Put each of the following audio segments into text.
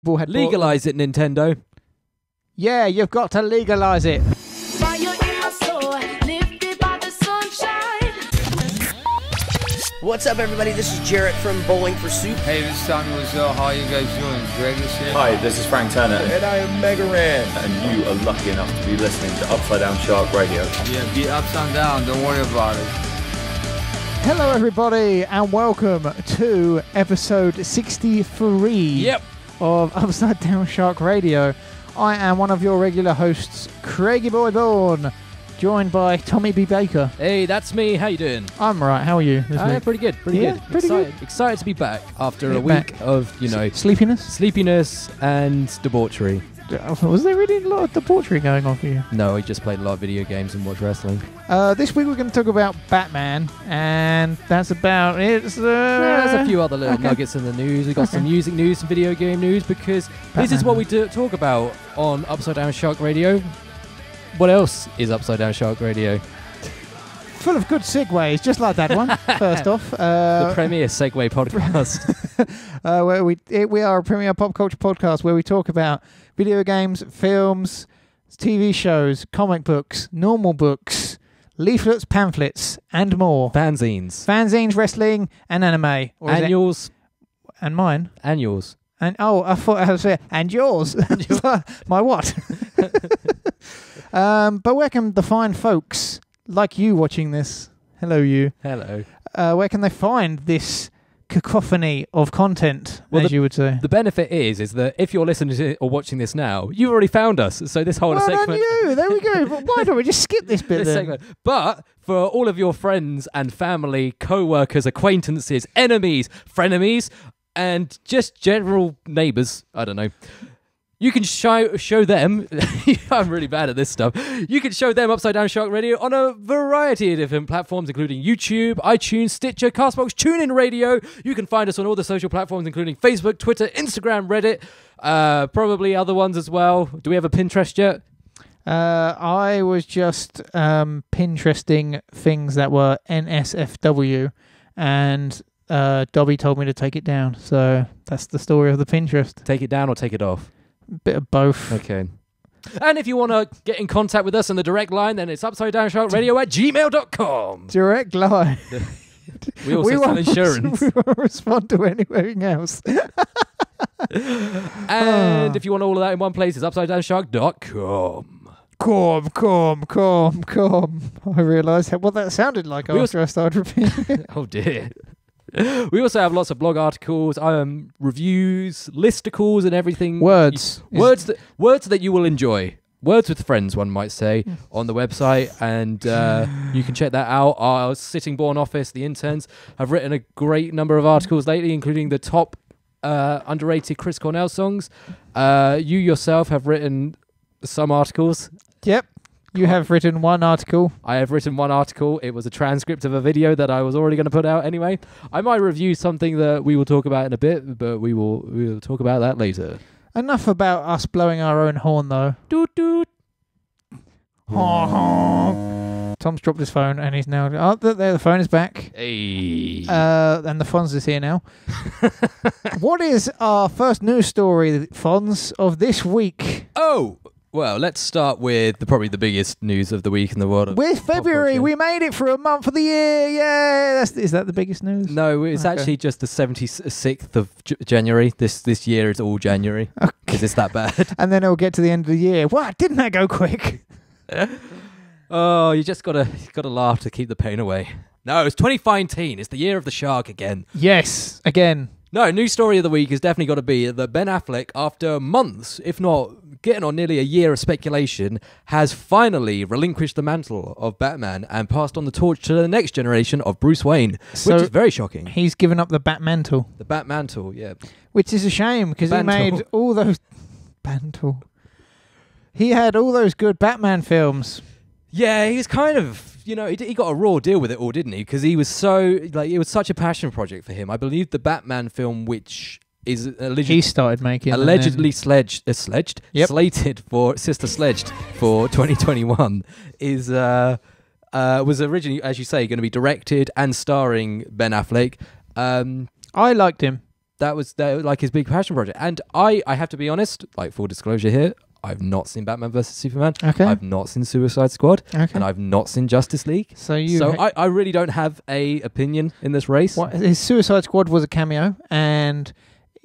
Bullhead Legalize it, Nintendo. Yeah, you've got to legalize it. What's up, everybody? This is Jarrett from Bowling for Soup. Hey, this is Tommy Wiseau. How you guys doing? Greg is here. Hi, this is Frank Turner. And I am Mega Ran. And you are lucky enough to be listening to Upside Down Shark Radio. Yeah, be upside down. Don't worry about it. Hello, everybody, and welcome to episode 63 of Upside Down Shark Radio. I am one of your regular hosts, Craigie Boy Bourne, joined by Tommy B. Baker. Hey, that's me. How you doing? I'm right. How are you this week? Pretty good. Pretty good. Excited to be back after a week of, sleepiness and debauchery. Was there really a lot of debauchery going on for you? No, I just played a lot of video games and watched wrestling. This week we're going to talk about Batman, and that's about it. There's a few other little nuggets in the news. We've got some music news, some video game news, because this is what we talk about on Upside Down Shark Radio. What else is Upside Down Shark Radio? Full of good segues, just like that one. First off, the premier segue podcast. Where we are a premier pop culture podcast where we talk about video games, films, TV shows, comic books, normal books, leaflets, pamphlets, and more. Fanzines, wrestling, and anime. Annuals. And mine. And yours. And I thought I was saying, and yours. My what? But where can the fine folks like you watching this? Hello, you. Hello. Where can they find this cacophony of content, as you would say? The benefit is that if you're listening to or watching this now, you've already found us. So this whole segment... Well done you! There we go. But why don't we just skip this bit then? Segment. But for all of your friends and family, co-workers, acquaintances, enemies, frenemies, and just general neighbours, I don't know... You can show them, I'm really bad at this stuff, you can show them Upside Down Shark Radio on a variety of different platforms, including YouTube, iTunes, Stitcher, Castbox, TuneIn Radio. You can find us on all the social platforms, including Facebook, Twitter, Instagram, Reddit, probably other ones as well. Do we have a Pinterest yet? I was just Pinteresting things that were NSFW, and Dobbie told me to take it down. So that's the story of the Pinterest. Take it down or take it off? Bit of both. Okay. And if you want to get in contact with us on the direct line, then it's upsidedownsharkradio@gmail.com. Direct line. We also sell insurance. We won't respond to anything else. And if you want all of that in one place, it's upsidedownshark.com. Com. I realised what that sounded like after I started repeating it. Oh dear. We also have lots of blog articles, reviews, listicles, and everything. Words that you will enjoy. Words with friends, one might say, on the website, and you can check that out. Our Sitting Born office, the interns, have written a great number of articles lately, including the top underrated Chris Cornell songs. You yourself have written some articles. Yep. You have written one article. I have written one article. It was a transcript of a video that I was already going to put out anyway. I might review something that we will talk about in a bit, but we will talk about that later. Enough about us blowing our own horn, though. Doot doot. Tom's dropped his phone, and he's now... Oh, there, the phone is back. Hey. And the Fonz is here now. What is our first news story, Fonz, of this week? Oh! Well, let's start with probably the biggest news of the week in the world. With February, we made it for a month of the year. Yay! Is that the biggest news? No, it's actually just the 76th of January. This year is all January because it's that bad. And then it'll get to the end of the year. What? Didn't that go quick? Oh, you just gotta laugh to keep the pain away. No, it's 2019. It's the year of the shark again. Yes, again. No, news story of the week has definitely got to be that Ben Affleck, after months, if not getting on nearly a year of speculation, has finally relinquished the mantle of Batman and passed on the torch to the next generation of Bruce Wayne, which is very shocking. He's given up the Batmantle. The Batmantle, yeah. Which is a shame, because he made all those... Bantle. He had all those good Batman films. Yeah, he was kind of... You know, he got a raw deal with it all, didn't he? Because he was it was such a passion project for him. I believe the Batman film, which is he started making allegedly slated for sledged for 2021 is was originally, as you say, going to be directed and starring Ben Affleck. I liked him. that was like his big passion project. And I have to be honest, like full disclosure here, I've not seen Batman vs Superman. Okay. I've not seen Suicide Squad. Okay. And I've not seen Justice League. So I really don't have a opinion in this race. His Suicide Squad was a cameo, and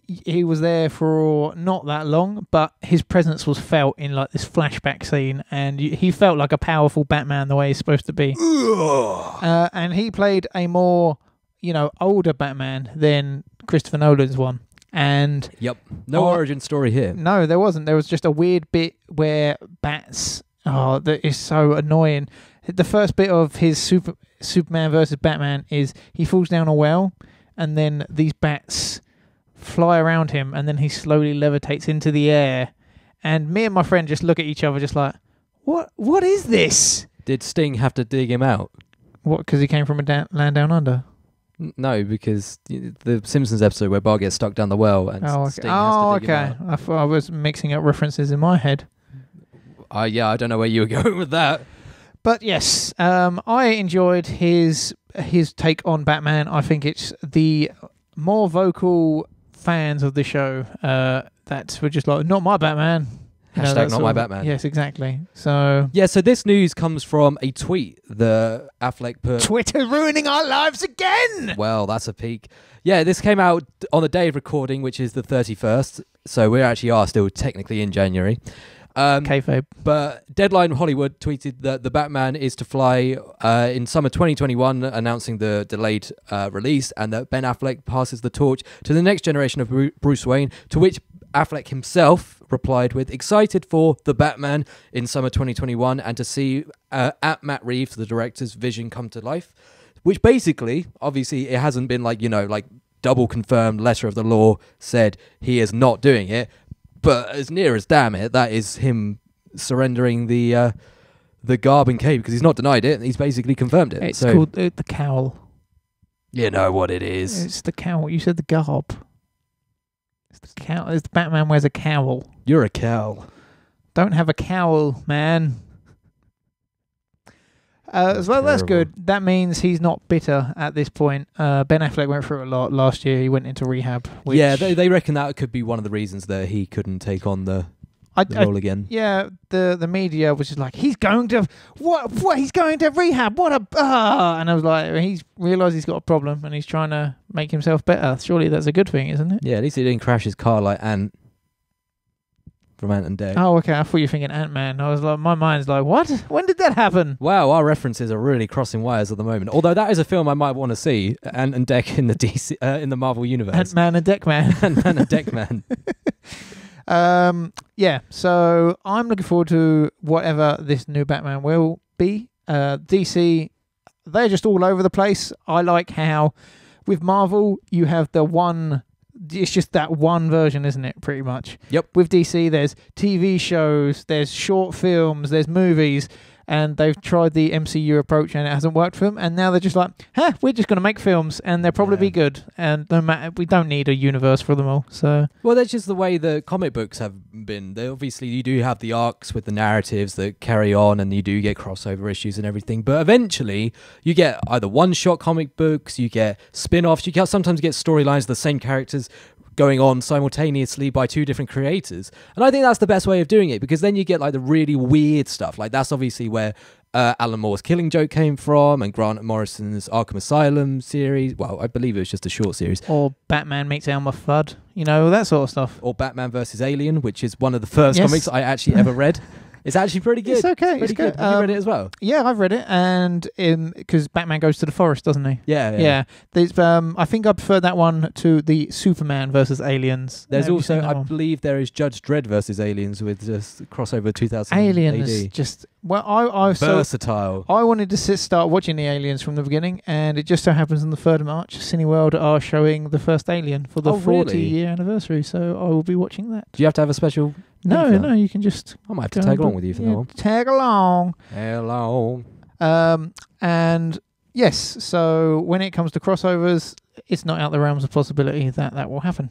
he was there for not that long, but his presence was felt in like this flashback scene, and he felt like a powerful Batman the way he's supposed to be. And he played a more, older Batman than Christopher Nolan's one. And yep, no origin story here. No, there wasn't. There was just a weird bit where bats. Oh, that is so annoying. The first bit of his Superman versus Batman is he falls down a well, and then these bats fly around him, and then he slowly levitates into the air. And me and my friend just look at each other, just like, What is this? Did Sting have to dig him out? What? Because he came from a land down under. No, because the Simpsons episode where Bart gets stuck down the well and Sting has to dig him out. I thought I was mixing up references in my head. Yeah, I don't know where you were going with that. But yes, I enjoyed his take on Batman. I think it's the more vocal fans of the show that were just like, not my Batman. Hashtag not my Batman. Yes, exactly. So so this news comes from a tweet that Affleck put. Twitter ruining our lives again! Well, that's a peak. Yeah, this came out on the day of recording, which is the 31st. So we actually are still technically in January. Kayfabe. But Deadline Hollywood tweeted that the Batman is to fly in summer 2021, announcing the delayed release, and that Ben Affleck passes the torch to the next generation of Bruce Wayne, to which Affleck himself replied with, excited for the Batman in summer 2021 and to see at Matt Reeves, the director's vision come to life, which basically, obviously, it hasn't been like double confirmed letter of the law said he is not doing it. But as near as damn it, that is him surrendering the garb and cape, because he's not denied it. He's basically confirmed it. It's called the cowl. You know what it is. It's the cowl. You said the garb. It's the cowl. It's the Batman wears a cowl. You're a cowl. Don't have a cowl, man. That's good. That means he's not bitter at this point. Ben Affleck went through a lot last year. He went into rehab. Yeah, they reckon that could be one of the reasons that he couldn't take on the role again. Yeah, the media was just like, he's going to what? He's going to rehab. And I was like, he's realised he's got a problem and he's trying to make himself better. Surely that's a good thing, isn't it? Yeah, at least he didn't crash his car like Ant from Ant and Dec. Oh, okay. I thought you were thinking Ant-Man. I was like, my mind's like, what? When did that happen? Wow, our references are really crossing wires at the moment. Although that is a film I might want to see, Ant and Dec in the DC in the Marvel universe. Ant-Man and Dec-Man. Ant-Man and Dec-Man. Yeah, so I'm looking forward to whatever this new Batman will be. DC, they're just all over the place. I like how with Marvel you have it's just that one version, isn't it, pretty much? Yep. With DC, there's TV shows, there's short films, there's movies, and they've tried the MCU approach and it hasn't worked for them, and now they're just like, we're just going to make films, and they'll probably be good, and no matter, we don't need a universe for them all. So, well, that's just the way the comic books have been. Obviously, you do have the arcs with the narratives that carry on, and you do get crossover issues and everything, but eventually, you get either one-shot comic books, you get spin-offs, you sometimes get storylines of the same characters going on simultaneously by two different creators. And I think that's the best way of doing it, because then you get like the really weird stuff. Like that's obviously where Alan Moore's Killing Joke came from, and Grant Morrison's Arkham Asylum series. Well, I believe it was just a short series. Or Batman meets Elmer Fudd, that sort of stuff. Or Batman vs. Alien, which is one of the first comics I actually ever read. It's actually pretty good. It's okay. It's good. Have you read it as well? Yeah, I've read it, and because Batman goes to the forest, doesn't he? Yeah. There's, I think I prefer that one to the Superman versus Aliens. There's also, I believe, there is Judge Dredd versus Aliens with just crossover 2000 Aliens. AD. Just I versatile. I wanted to start watching the Aliens from the beginning, and it just so happens on the 3rd of March, Cineworld are showing the first Alien for the 40-year anniversary, so I will be watching that. Do you have to have a special? No, you can just. I might have to tag along with you for that one. Tag along. Hello. And yes, so when it comes to crossovers, it's not out the realms of possibility that will happen.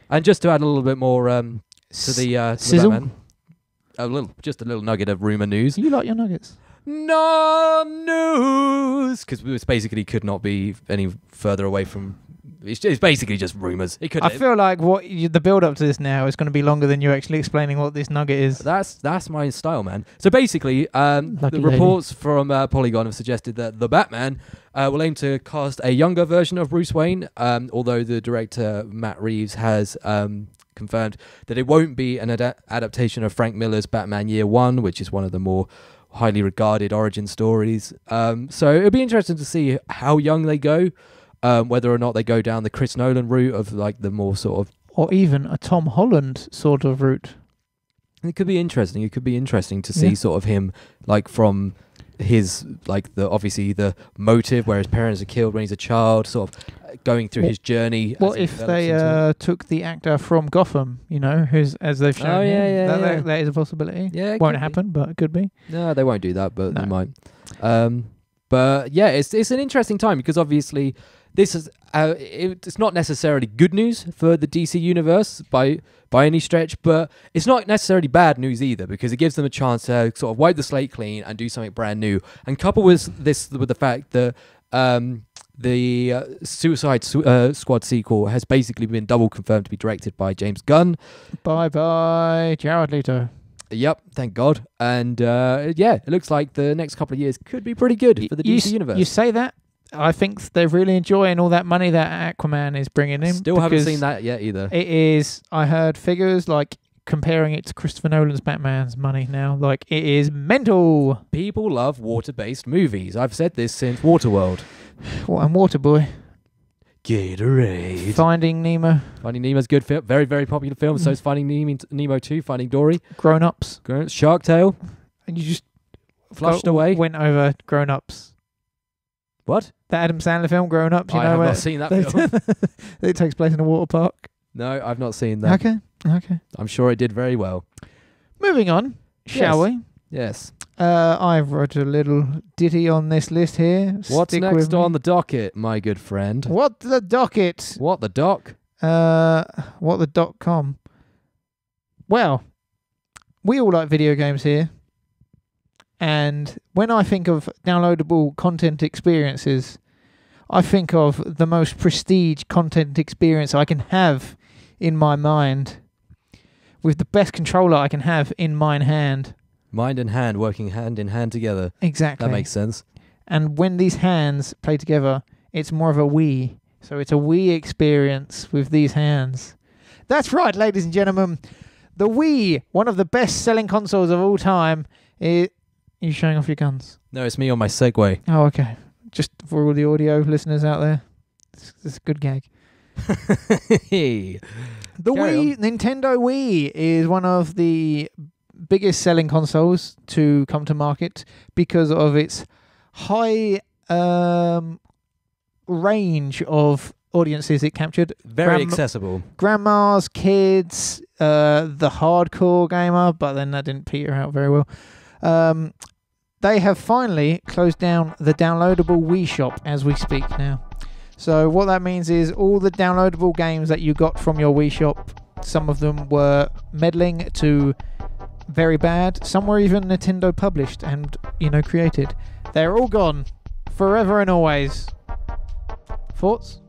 And just to add a little bit more to the sizzle, Batman, just a little nugget of rumor news. You like your nuggets? No news, because we basically could not be any further away from It's basically just rumours. It could. I feel like the build-up to this now is going to be longer than you actually explaining what this nugget is. That's my style, man. So basically, the reports from Polygon have suggested that the Batman will aim to cast a younger version of Bruce Wayne, although the director Matt Reeves has confirmed that it won't be an adaptation of Frank Miller's Batman Year One, which is one of the more highly regarded origin stories. So it'll be interesting to see how young they go, whether or not they go down the Chris Nolan route of like the more sort of, or even a Tom Holland sort of route. It could be interesting. It could be interesting to see sort of him like from his like obviously the motive where his parents are killed when he's a child, sort of going through his journey. What if they took the actor from Gotham? You know, as they've shown. That is a possibility. Yeah, it won't happen, but it could be. No, they won't do that, but they might. But yeah, it's an interesting time because obviously this is it's not necessarily good news for the DC universe by any stretch, but it's not necessarily bad news either because it gives them a chance to sort of wipe the slate clean and do something brand new. And couple with the fact that the Suicide Squad sequel has basically been double confirmed to be directed by James Gunn. Bye Jared Leto. Yep, thank God. And it looks like the next couple of years could be pretty good for the DC universe. You say that? I think they're really enjoying all that money that Aquaman is bringing in. Still haven't seen that yet either. It is. I heard figures like comparing it to Christopher Nolan's Batman's money now. Like, it is mental. People love water-based movies. I've said this since Waterworld. What, and Waterboy? Gatorade. Finding Nemo. Finding Nemo's good film. Very, very popular film. So is Finding Nemo 2, Finding Dory. Grown Ups. Shark Tale. And you just flushed away. Went over Grown Ups. What? The Adam Sandler film, Grown Ups. I have not seen that film. It takes place in a water park. No, I've not seen that. Okay. I'm sure it did very well. Moving on, shall we? Yes. I've wrote a little ditty on this list here. What's next on the docket, my good friend? What the docket? What the doc? What the .com. Well, we all like video games here. And when I think of downloadable content experiences, I think of the most prestige content experience I can have in my mind, with the best controller I can have in my hand. Mind and hand working hand in hand together. Exactly. That makes sense. And when these hands play together, it's more of a Wii. So it's a Wii experience with these hands. That's right, ladies and gentlemen. The Wii, one of the best-selling consoles of all time, Are you showing off your guns? No, it's me on my Segway. Oh, okay. Just for all the audio listeners out there, it's a good gag. Hey. Nintendo Wii is one of the biggest selling consoles to come to market because of its high range of audiences it captured. Very accessible. Grandmas, kids, the hardcore gamer, but then that didn't peter out very well. They have finally closed down the downloadable Wii shop as we speak now. So what that means is all the downloadable games that you got from your Wii shop, some of them were meddling to very bad. Some were even Nintendo published and, created. They're all gone. Forever and always. Thoughts?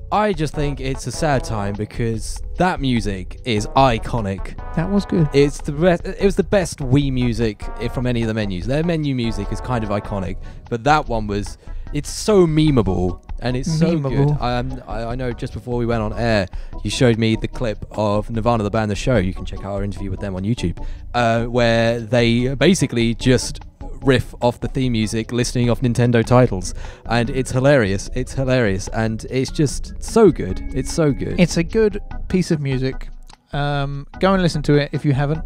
I just think it's a sad time because that music is iconic. That was good. It's the best. It was the best Wii music from any of the menus. Their menu music is kind of iconic, but that one was. It's so memeable and it's so good. I know just before we went on air, you showed me the clip of Nirvana the band, the show. You can check out our interview with them on YouTube, where they basically just riff off the theme music listing off Nintendo titles, and it's hilarious and it's just so good. It's a good piece of music. Go and listen to it if you haven't,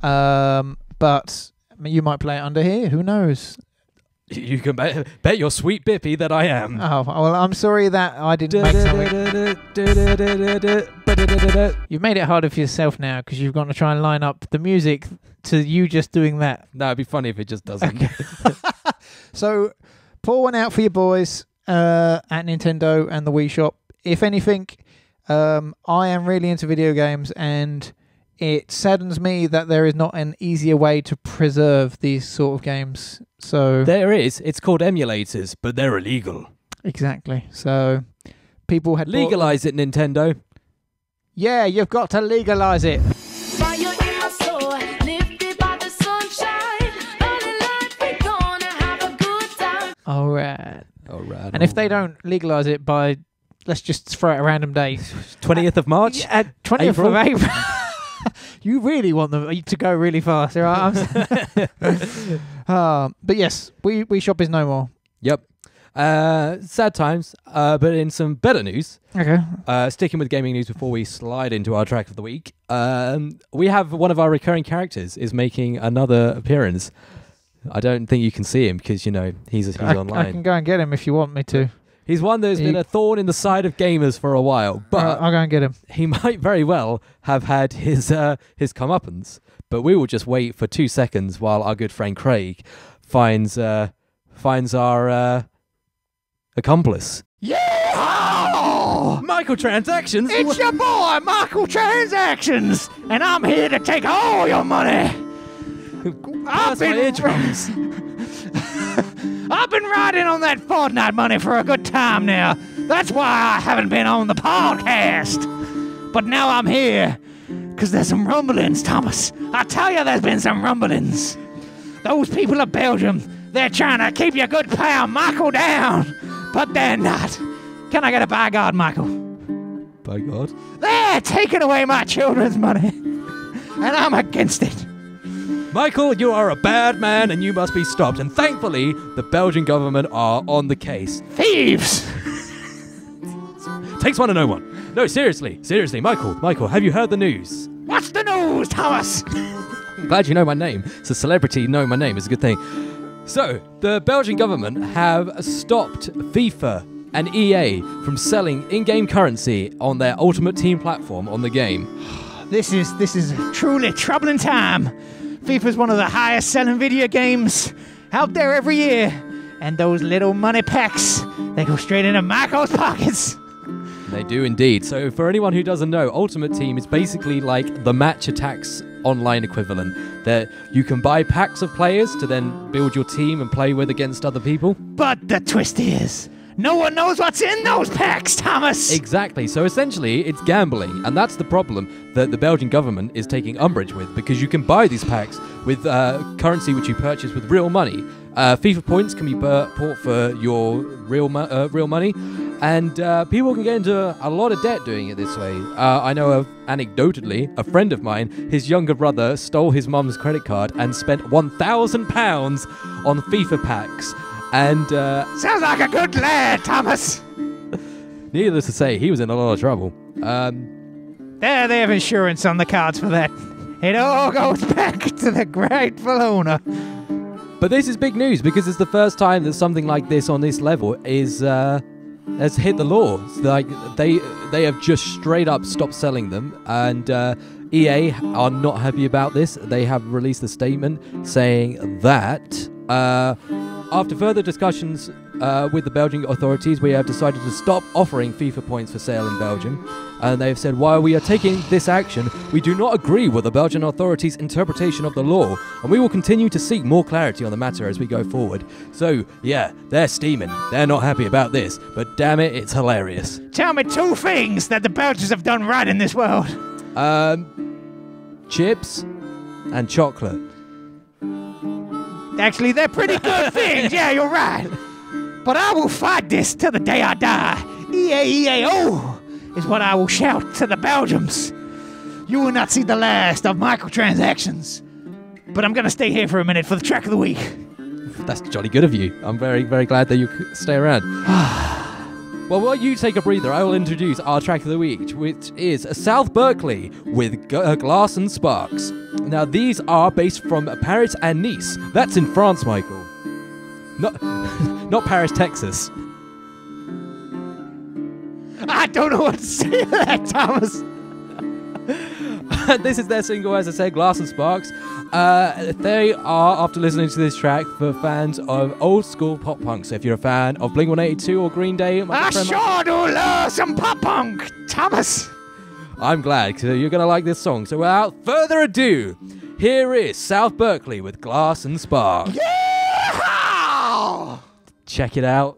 but you might play it under here, who knows. You can bet your sweet bippy that I am. Oh, well, I'm sorry that I didn't make something. You've made it harder for yourself now because you've got to try and line up the music to you just doing that. No, it'd be funny if it just doesn't. Okay. So, pour one out for your boys at Nintendo and the Wii shop. If anything, I am really into video games, and it saddens me that there is not an easier way to preserve these sort of games. So there is. It's called emulators, but they're illegal. Exactly. So people had Legalize it, Nintendo. Yeah, you've got to legalize it. Fire in my soul, lifted by the sunshine. Early life, we're gonna have a good time. All right. All right. And if they don't legalize it by, let's just throw out a random day, 20th of March? Yeah, 20th of April. You really want them to go really fast, right? But yes, we shop is no more. Yep. Sad times, but in some better news. Okay. Sticking with gaming news before we slide into our track of the week, we have one of our recurring characters is making another appearance. I don't think you can see him because, you know, he's online. I can go and get him if you want me to. He's one that's been a thorn in the side of gamers for a while, but I'll go and get him. he might very well have had his comeuppance. But we will just wait for 2 seconds while our good friend Craig finds our accomplice. Yeah! Microtransactions. It's your boy, Michael Transactions, and I'm here to take all your money. I've been riding on that Fortnite money for a good time now. That's why I haven't been on the podcast. But now I'm here, because there's some rumblings, Thomas. I tell you, there's been some rumblings. Those people of Belgium, they're trying to keep your good pal Michael down, but they're not. Can I get a by God, Michael? By God? They're taking away my children's money, and I'm against it. Michael, you are a bad man and you must be stopped. And thankfully, the Belgian government are on the case. Thieves! Takes one to know one. No, seriously, Michael, have you heard the news? What's the news, Thomas? I'm glad you know my name. It's a celebrity knowing my name is a good thing. So, the Belgian government have stopped FIFA and EA from selling in-game currency on their Ultimate Team platform on the game. This is a truly troubling time. FIFA's one of the highest selling video games out there every year. And those little money packs, they go straight into Michael's pockets. They do indeed. So for anyone who doesn't know, Ultimate Team is basically like the Match Attax online equivalent. That you can buy packs of players to then build your team and play with against other people. But the twist is, no one knows what's in those packs, Thomas! Exactly. So essentially, it's gambling. And that's the problem that the Belgian government is taking umbrage with, because you can buy these packs with currency which you purchase with real money. FIFA points can be bought for your real money. And people can get into a lot of debt doing it this way. I know anecdotally, a friend of mine, his younger brother stole his mum's credit card and spent £1,000 on FIFA packs. And sounds like a good lad, Thomas. Needless to say, he was in a lot of trouble. There they have insurance on the cards for that. It all goes back to the grateful owner. But this is big news because it's the first time that something like this on this level has hit the law. Like they have just straight up stopped selling them, and EA are not happy about this. They have released a statement saying that after further discussions with the Belgian authorities, we have decided to stop offering FIFA points for sale in Belgium. And they have said, while we are taking this action, we do not agree with the Belgian authorities' interpretation of the law, and we will continue to seek more clarity on the matter as we go forward. So, yeah, they're steaming. They're not happy about this, but damn it, it's hilarious. Tell me two things that the Belgians have done right in this world. Chips and chocolate. Actually, they're pretty good things. Yeah, you're right. But I will fight this till the day I die. EA-EA-O is what I will shout to the Belgians. You will not see the last of microtransactions. But I'm going to stay here for a minute for the track of the week. That's jolly good of you. I'm very, very glad that you stay around. Well, while you take a breather, I will introduce our track of the week, which is South Berkeley with Glass and Sparks. Now, these are based from Paris and Nice. That's in France, Michael. Not Paris, Texas. I don't know what to say to that, Thomas. This is their single, as I said, Glass and Sparks. They are, after listening to this track, for fans of old school pop punk. So if you're a fan of Blink-182 or Green Day... I sure do love some pop punk, Thomas. I'm glad, because you're going to like this song. So without further ado, here is South Berkeley with Glass and Sparks. Yeah! Check it out.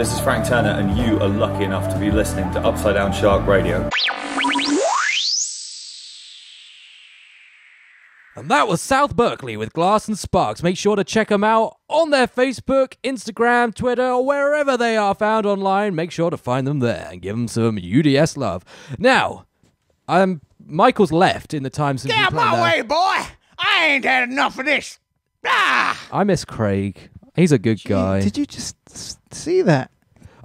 This is Frank Turner, and you are lucky enough to be listening to Upside Down Shark Radio. And that was South Berkeley with Glass and Sparks. Make sure to check them out on their Facebook, Instagram, Twitter, or wherever they are found online. Make sure to find them there and give them some UDS love. Now, Michael's left in the time since we Get out played my that. way, boy! I ain't had enough of this. Ah! I miss Craig. He's a good guy. Did you just see that?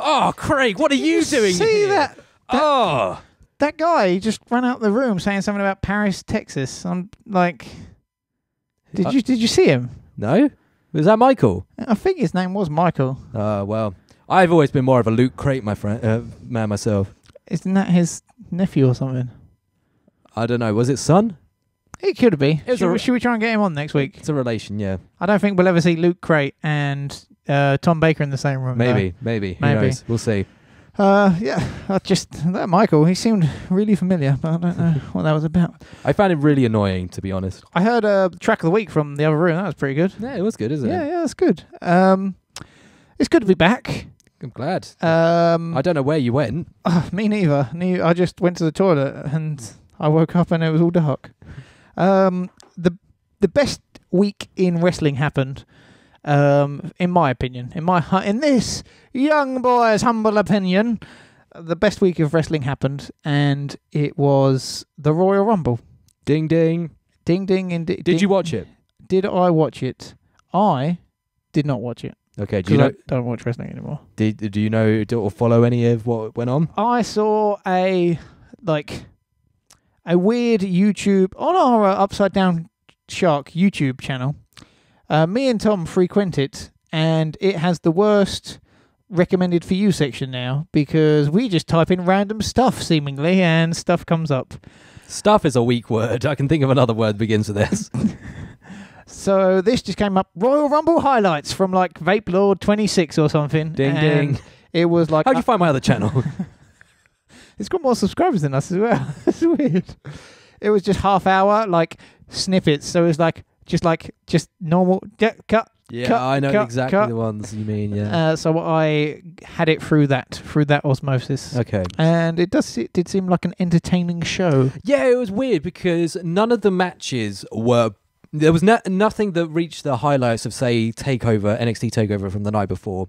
Oh, Craig, what are you doing See here? that? Oh. That guy just ran out the room saying something about Paris, Texas. I'm like, did you see him? No? Was that Michael? I think his name was Michael. Well, I've always been more of a Luke Crate, my friend, man myself. Isn't that his nephew or something? I don't know. Was it son? It could be. It was Should we try and get him on next week? It's a relation, yeah. I don't think we'll ever see Luke Crate and Tom Baker in the same room. Maybe. Who knows? We'll see. That Michael, he seemed really familiar, but I don't know what that was about. I found him really annoying, to be honest. I heard track of the week from the other room. That was pretty good. Yeah, it was good, isn't it? Yeah, that's good. It's good to be back. I'm glad. I I don't know where you went. Me neither. I just went to the toilet and I woke up and it was all dark. The best week in wrestling happened, in my opinion, in this young boy's humble opinion. The best week of wrestling happened, and it was the Royal Rumble. Ding, ding. Ding, ding, indeed. Did you watch it? Did I watch it? I did not watch it. Okay, do you know? I don't watch wrestling anymore. Do you know or follow any of what went on? I saw a weird YouTube on our Upside Down Shark YouTube channel. Me and Tom frequent it, and it has the worst recommended for you section now because we just type in random stuff seemingly, and stuff comes up. Stuff is a weak word. I can think of another word that begins with this. So this just came up, Royal Rumble highlights from like Vape Lord 26 or something. Ding, and ding. It was like... How'd you find my other channel? It's got more subscribers than us as well. It's weird. It was just half hour, like, snippets. So it was just normal... Cut. Yeah, cut, I know cut, exactly cut. the ones you mean, yeah. So I had it through that osmosis. Okay. And it did seem like an entertaining show. Yeah, it was weird because none of the matches were... There was nothing that reached the highlights of, say, NXT TakeOver from the night before.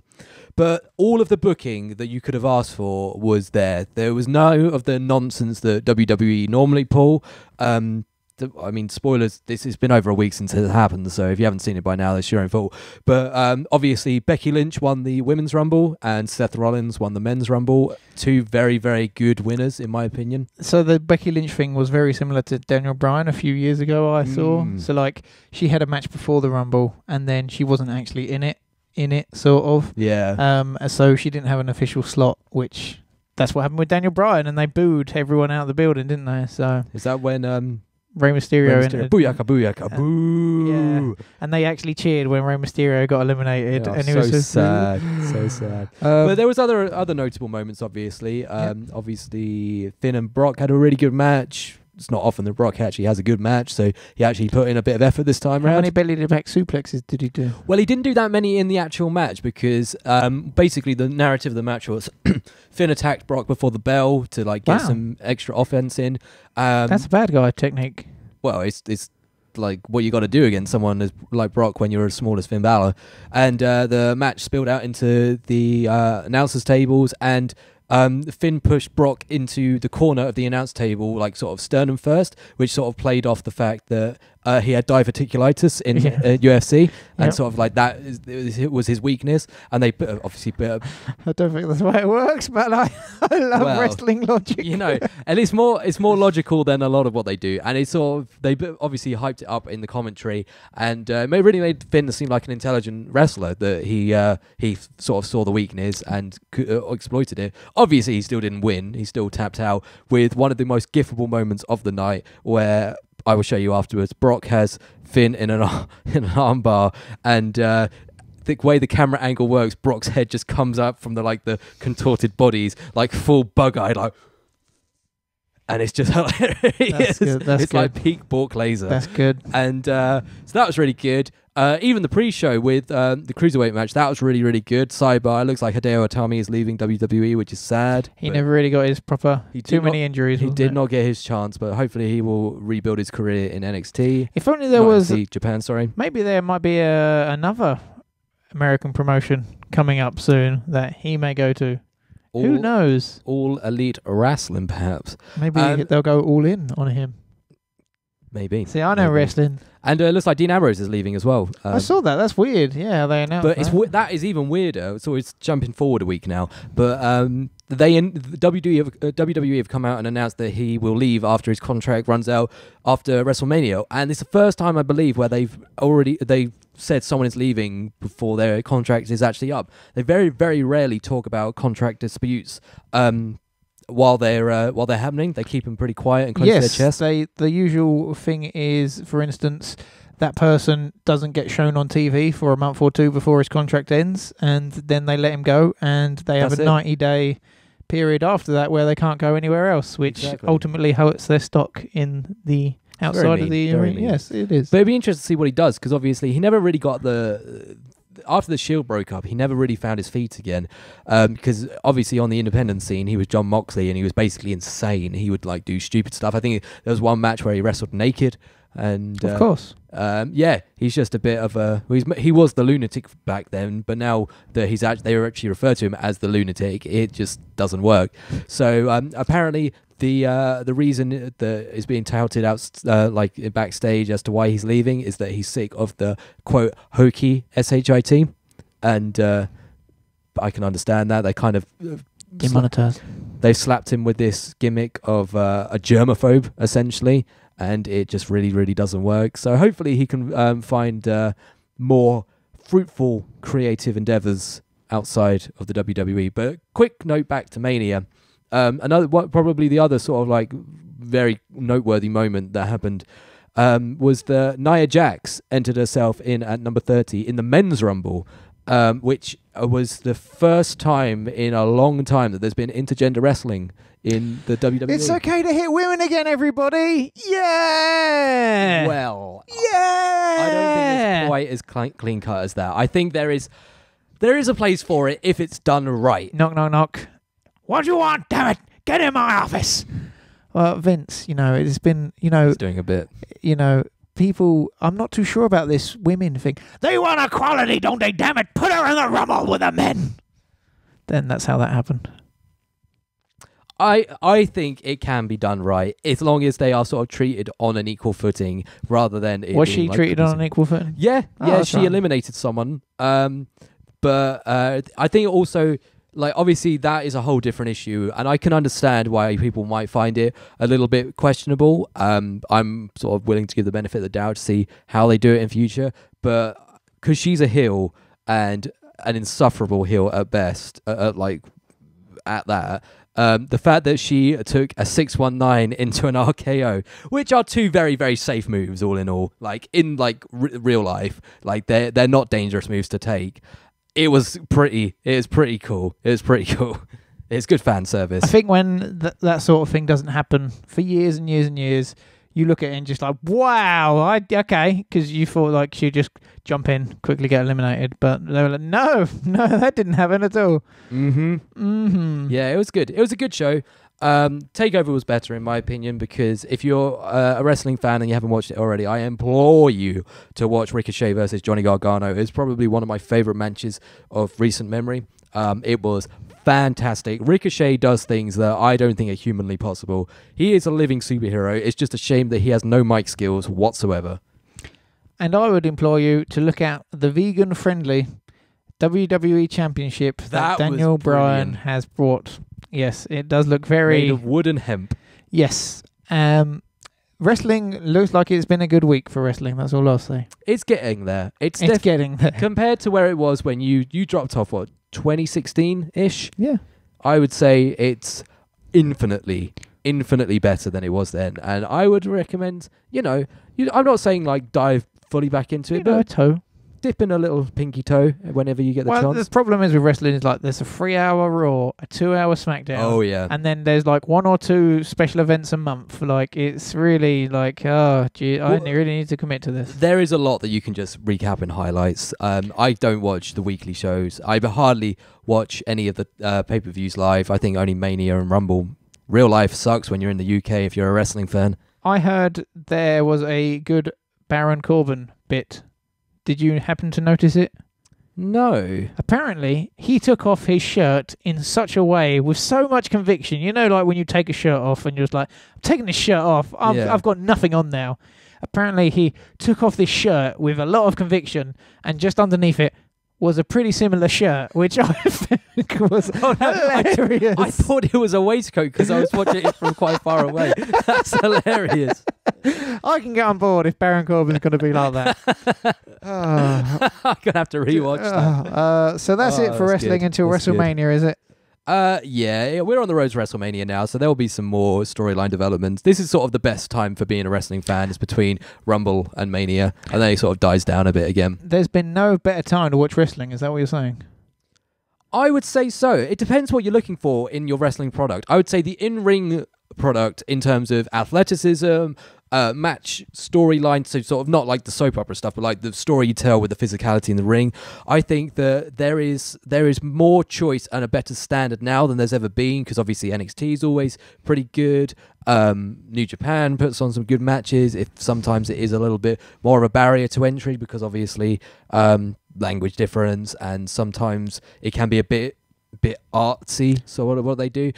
But all of the booking that you could have asked for was there. There was no of the nonsense that WWE normally pull. I mean, spoilers, this has been over a week since it happened, so if you haven't seen it by now, that's your own fault. But obviously, Becky Lynch won the Women's Rumble, and Seth Rollins won the Men's Rumble. Two very, very good winners, in my opinion. So the Becky Lynch thing was very similar to Daniel Bryan a few years ago, I saw. So, like, she had a match before the Rumble, and then she wasn't actually in it, sort of. Yeah. So she didn't have an official slot, which... That's what happened with Daniel Bryan, and they booed everyone out of the building, didn't they? So Is that when... Rey Mysterio entered. Booyaka, booyaka, boo! Yeah, and they actually cheered when Rey Mysterio got eliminated, Yeah, and it so was just sad, so sad. But there was other notable moments, obviously. Obviously, Finn and Brock had a really good match. It's not often that Brock actually has a good match, so he actually put in a bit of effort this time How around. many belly to back suplexes did he do? Well, he didn't do that many in the actual match because basically the narrative of the match was Finn attacked Brock before the bell to like get some extra offense in. That's a bad guy technique. Well, it's like what you got to do against someone as like Brock when you're as small as Finn Balor. And the match spilled out into the announcers' tables, and Finn pushed Brock into the corner of the announce table, like sort of sternum first, which sort of played off the fact that he had diverticulitis in UFC, and sort of like it was his weakness. And they obviously I don't think that's the way it works, but I love wrestling logic. You know, and it's more logical than a lot of what they do. And it's sort of, they obviously hyped it up in the commentary, and it really made Finn seem like an intelligent wrestler, that he sort of saw the weakness and exploited it. Obviously, he still didn't win. He still tapped out with one of the most gifable moments of the night, where I will show you afterwards. Brock has Finn in an arm bar, and the way the camera angle works, Brock's head just comes up from the contorted bodies, like full bug-eyed, like, and it's just hilarious. That's good. That's it's good. like peak Bork laser. That's good. And so that was really good. Even the pre-show with the Cruiserweight match, that was really, really good. Sidebar, it looks like Hideo Itami is leaving WWE, which is sad. He never really got his proper... Too many injuries. He did not get his chance, but hopefully he will rebuild his career in NXT. If only there was... Japan, sorry. Maybe there might be another American promotion coming up soon that he may go to. Who knows? All Elite Wrestling, perhaps. Maybe they'll go all in on him. Maybe. See, I know wrestling. And it looks like Dean Ambrose is leaving as well. I saw that. That's weird. Yeah, they announced that. But that is even weirder. So it's jumping forward a week now. But WWE have come out and announced that he will leave after his contract runs out after WrestleMania. And it's the first time, I believe, where they've said someone is leaving before their contract is actually up. They very, very rarely talk about contract disputes. While they're happening, they keep them pretty quiet and close to their chest. Yes, the usual thing is, for instance, that person doesn't get shown on TV for a month or two before his contract ends, and then they let him go, and they have a 90-day period after that where they can't go anywhere else, which ultimately hurts their stock in the outside of the arena. Yes, it is. But it'd be interesting to see what he does, because obviously he never really got after the Shield broke up, he never really found his feet again, because obviously on the independent scene he was John Moxley and he was basically insane. He would like do stupid stuff. I think there was one match where he wrestled naked, and of course, he's just a bit of a. He was the lunatic back then, but now that they actually refer to him as the lunatic, it just doesn't work. So apparently, the reason that is being touted out like backstage as to why he's leaving is that he's sick of the quote hokey shit, and I can understand that. They kind of demonetized. They slapped him with this gimmick of a germaphobe essentially, and it just really, really doesn't work. So hopefully he can find more fruitful creative endeavors outside of the WWE. But quick note back to Mania. Probably the other sort of like very noteworthy moment that happened was the Nia Jax entered herself in at number 30 in the men's rumble, which was the first time in a long time that there's been intergender wrestling in the WWE. It's okay to hit women again, everybody. Yeah. Well, yeah. I don't think it's quite as clean cut as that. I think there is a place for it if it's done right. Knock, knock, knock. What do you want, damn it? Get in my office. Well, Vince, it's been, He's doing a bit. People, I'm not too sure about this women thing. They want equality, don't they? Damn it. Put her in the rumble with the men. Then that's how that happened. I think it can be done right as long as they are sort of treated on an equal footing rather than it Was being she like treated on an equal footing? Yeah, Oh, she right. eliminated someone. But I think also, like, obviously that is a whole different issue, and I can understand why people might find it a little bit questionable. I'm sort of willing to give the benefit of the doubt to see how they do it in future, but because she's a heel and an insufferable heel at best, at that. The fact that she took a 619 into an RKO, which are two very, very safe moves, all in all. Like in real life, like they're not dangerous moves to take. It was pretty cool. It's good fan service. I think when that sort of thing doesn't happen for years and years and years, you look at it and just like, wow, okay, because you thought like she'd just jump in, quickly get eliminated, but they were like, no, that didn't happen at all. Yeah, it was good. It was a good show. Takeover was better in my opinion, because if you're a wrestling fan and you haven't watched it already, I implore you to watch Ricochet versus Johnny Gargano. It's probably one of my favorite matches of recent memory. It was fantastic. Ricochet does things that I don't think are humanly possible. He is a living superhero. It's just a shame that he has no mic skills whatsoever. And I would implore you to look at the vegan-friendly WWE Championship that Daniel Bryan has brought. Yes, it does look very... Made of wood and hemp. Yes. Wrestling looks like it's been a good week for wrestling. That's all I'll say. It's getting there. It's getting there. Compared to where it was when you dropped off, 2016-ish? Yeah. I would say it's infinitely better than it was then. And I would recommend, I'm not saying like dive fully back into it, but a toe. dip in a little pinky toe whenever you get the Well, chance. the problem is with wrestling is like there's a 3-hour Raw, a 2-hour SmackDown. Oh yeah. And then there's like 1 or 2 special events a month. Like it's really like, oh, gee, I really need to commit to this. There is a lot that you can just recap in highlights. I don't watch the weekly shows. I hardly watch any of the pay-per-views live. I think only Mania and Rumble. Real life sucks when you're in the UK if you're a wrestling fan. I heard there was a good Baron Corbin bit. Did you happen to notice it? No. Apparently, he took off his shirt in such a way with so much conviction. You know, like when you take a shirt off and you're just like, I'm taking this shirt off. I've got nothing on now. Apparently, he took off this shirt with a lot of conviction, and just underneath it was a pretty similar shirt, which I think was hilarious. I thought it was a waistcoat because I was watching it from quite far away. That's hilarious. I can get on board if Baron Corbin's going to be like that. I'm going to have to rewatch that. So that's it for that's wrestling good. until That's good. WrestleMania, is it? Yeah, we're on the road to WrestleMania now, so there will be some more storyline developments. This is sort of the best time for being a wrestling fan. It's between Rumble and Mania, and then it sort of dies down a bit again. There's been no better time to watch wrestling. Is that what you're saying? I would say so. It depends what you're looking for in your wrestling product. I would say the in-ring product in terms of athleticism, match storyline, so sort of not like the soap opera stuff, but like the story you tell with the physicality in the ring. I think that there is more choice and a better standard now than there's ever been, because obviously NXT is always pretty good. New Japan puts on some good matches. If sometimes it is a little bit more of a barrier to entry because obviously language difference, and sometimes it can be a bit artsy. So what they do.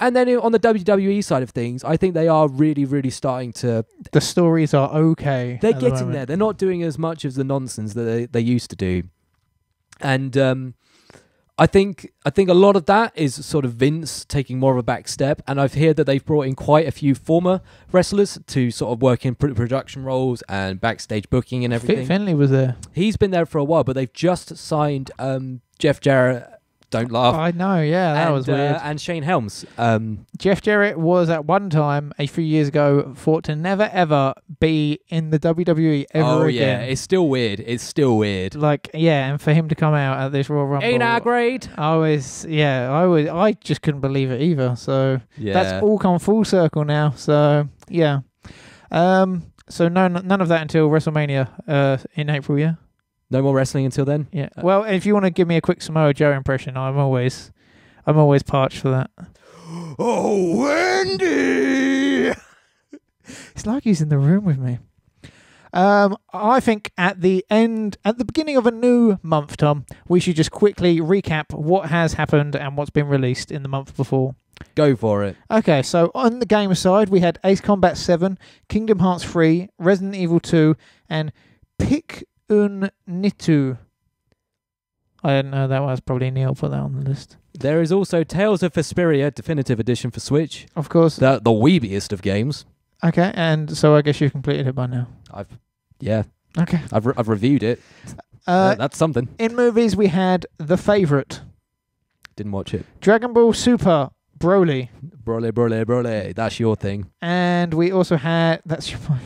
And then on the WWE side of things, I think they are really, really starting to... The stories are okay. They're at the getting moment. there. They're not doing as much of the nonsense that they used to do. And I think a lot of that is sort of Vince taking more of a back step. And I've heard that they've brought in quite a few former wrestlers to sort of work in production roles and backstage booking and everything. Finley was there. He's been there for a while, but they've just signed Jeff Jarrett... Don't laugh. I know, yeah, that was weird. And Shane Helms. Jeff Jarrett was at one time, a few years ago, thought to never ever be in the WWE ever again. Yeah, it's still weird. It's still weird. Like, yeah, and for him to come out at this Royal Rumble, Ain't I great? I just couldn't believe it either. So Yeah. that's all come full circle now. So yeah, so none of that until WrestleMania in April. Yeah. No more wrestling until then? Yeah. Well, if you want to give me a quick Samoa Joe impression, I'm always parched for that. Oh, Wendy! It's like he's in the room with me. I think at the beginning of a new month, Tom, we should just quickly recap what has happened and what's been released in the month before. Go for it. Okay, so on the game side, we had Ace Combat 7, Kingdom Hearts 3, Resident Evil 2, and Pick Un Nitu. I don't know, that was probably Neale put that on the list. There is also Tales of Vesperia Definitive Edition for Switch. Of course. The weebiest of games. Okay, and so I guess you've completed it by now. Okay. Okay. I've reviewed it. That's something. In movies, we had The Favourite, Didn't watch it. Dragon Ball Super Broly, Broly. That's your thing. and we also had... That's your thing.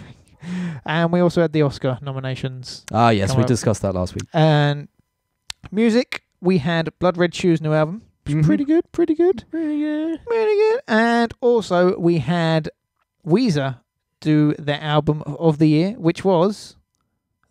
And we also had the Oscar nominations. Ah, yes, Come we up. discussed that last week. And music, we had Blood Red Shoes' new album. Mhm. Pretty good. And also we had Weezer do their album of the year, which was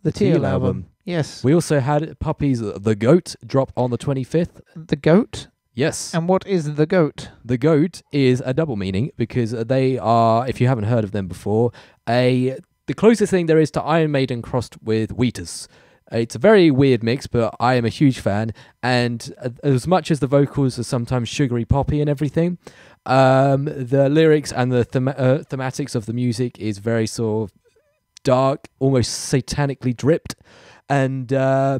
the Teal album. Yes. We also had Puppies The Goat drop on the 25th. The Goat. Yes. And what is the Goat? The Goat is a double meaning because they are, if you haven't heard of them before, the closest thing there is to Iron Maiden crossed with Wheatus. It's a very weird mix, but I am a huge fan. And as much as the vocals are sometimes sugary poppy and everything, the lyrics and the thematics of the music is very sort of dark, almost satanically dripped. And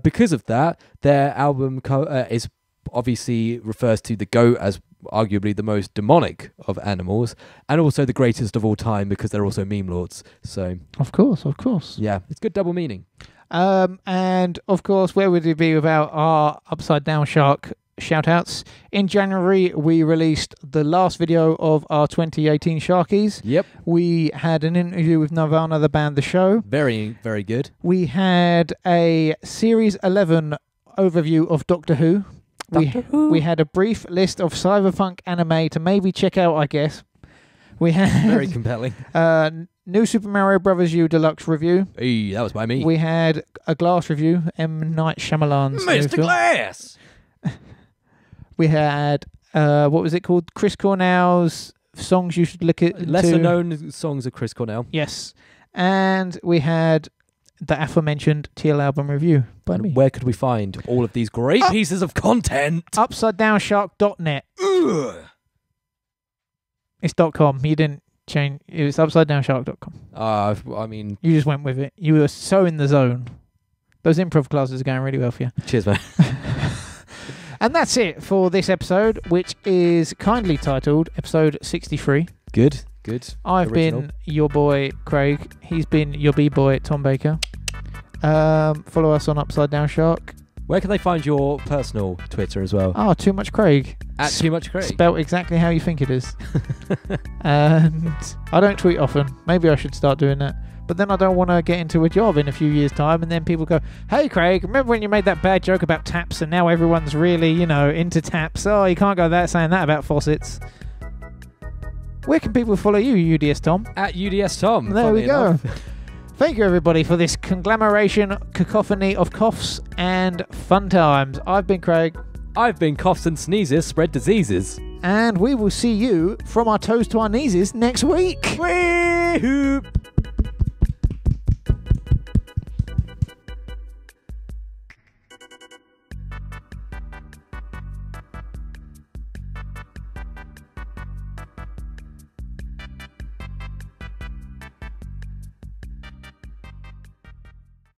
because of that, their album is obviously refers to the goat as arguably the most demonic of animals, and also the greatest of all time because they're also meme lords. So, Of course. yeah, it's good double meaning. And of course, where would it be without our upside down shark shout-outs. In January, we released the last video of our 2018 Sharkies. Yep. We had an interview with Nirvana, the band, the show. Very, very good. We had a Series 11 overview of Doctor Who. We had a brief list of cyberpunk anime to maybe check out, I guess. We had Very compelling. New Super Mario Bros. U Deluxe review. Hey, that was by me. We had a Glass review, M. Night Shyamalan's new Mr. film. Glass! We had, what was it called? Chris Cornell's songs you should look at. Lesser known songs of Chris Cornell. Yes. And we had the aforementioned TL album review by me. Where could we find all of these great pieces of content? UpsideDownShark.net. It's .com. You didn't change. It was UpsideDownShark.com. I mean... You just went with it. You were so in the zone. Those improv classes are going really well for you. Cheers, mate. And that's it for this episode, which is kindly titled Episode 63. Good. I've Original. been your boy, Craig. He's been your B-boy, Tom Baker. Follow us on Upside Down Shark. Where can they find your personal Twitter as well? Oh, Too Much Craig. At Too Much Craig. Spelt exactly how you think it is. And I don't tweet often. Maybe I should start doing that. But then I don't want to get into a job in a few years' time, and then people go, "Hey, Craig, remember when you made that bad joke about taps, and now everyone's really, into taps? Oh, you can't go saying that about faucets." Where can people follow you, UDS Tom? At UDS Tom. There we go. enough. Thank you, everybody, for this conglomeration, cacophony of coughs and fun times. I've been Craig. I've been coughs and sneezes, spread diseases. And we will see you from our toes to our kneeses next week. Wee hoop!